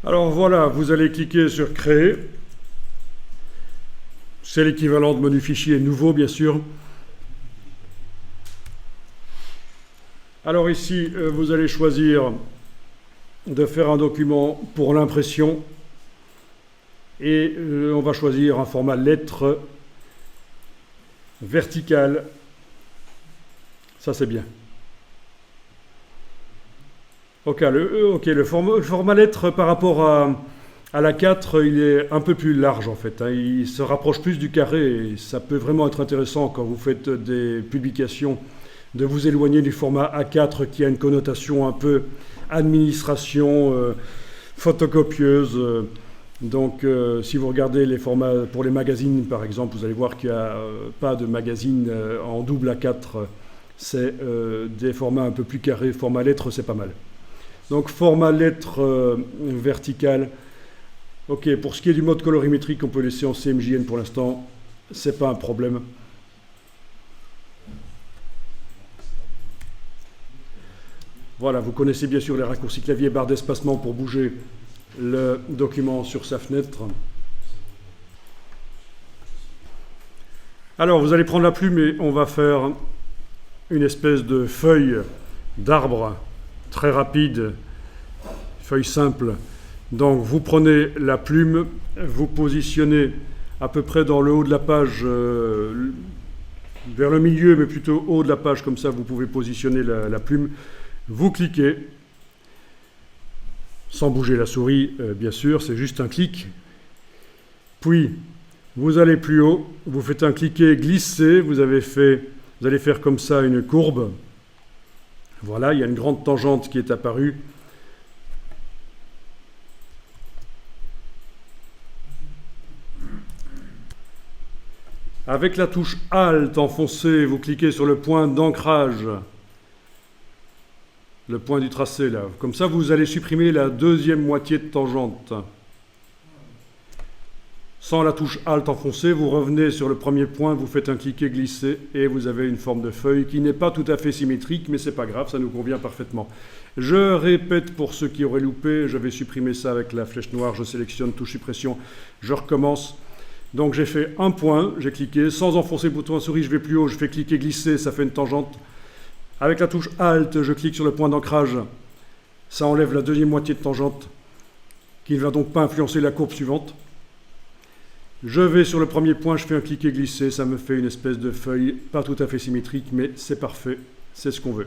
Alors voilà, vous allez cliquer sur Créer. C'est l'équivalent de menu fichier nouveau, bien sûr. Alors ici, vous allez choisir de faire un document pour l'impression. Et on va choisir un format lettre vertical. Ça, c'est bien. Ok, le format lettre par rapport à la 4, il est un peu plus large en fait. Il se rapproche plus du carré et ça peut vraiment être intéressant quand vous faites des publications de vous éloigner du format A4 qui a une connotation un peu administration, photocopieuse. Donc si vous regardez les formats pour les magazines par exemple, vous allez voir qu'il n'y a pas de magazine en double A4. C'est des formats un peu plus carrés. Format lettre, c'est pas mal. Donc format lettre vertical. Ok, pour ce qui est du mode colorimétrique, on peut laisser en CMJN pour l'instant. C'est pas un problème. Voilà, vous connaissez bien sûr les raccourcis clavier, barre d'espacement pour bouger le document sur sa fenêtre. Alors, vous allez prendre la plume et on va faire une espèce de feuille d'arbre très rapide, feuille simple. Donc, vous prenez la plume, vous positionnez à peu près dans le haut de la page, vers le milieu, mais plutôt haut de la page, comme ça vous pouvez positionner la plume. Vous cliquez, sans bouger la souris, bien sûr, c'est juste un clic. Puis, vous allez plus haut, vous faites un cliquer, glisser, vous allez faire comme ça une courbe. Voilà, il y a une grande tangente qui est apparue. Avec la touche Alt enfoncée, vous cliquez sur le point d'ancrage. Le point du tracé là. Comme ça, vous allez supprimer la deuxième moitié de tangente. Sans la touche Alt enfoncée, vous revenez sur le premier point, vous faites un cliquer glisser et vous avez une forme de feuille qui n'est pas tout à fait symétrique, mais c'est pas grave, ça nous convient parfaitement. Je répète pour ceux qui auraient loupé, je vais supprimer ça avec la flèche noire, je sélectionne touche suppression, je recommence. Donc j'ai fait un point, j'ai cliqué, sans enfoncer le bouton à souris, je vais plus haut, je fais cliquer glisser, ça fait une tangente. Avec la touche Alt, je clique sur le point d'ancrage. Ça enlève la deuxième moitié de tangente, qui ne va donc pas influencer la courbe suivante. Je vais sur le premier point, je fais un cliquer glisser, ça me fait une espèce de feuille pas tout à fait symétrique, mais c'est parfait, c'est ce qu'on veut.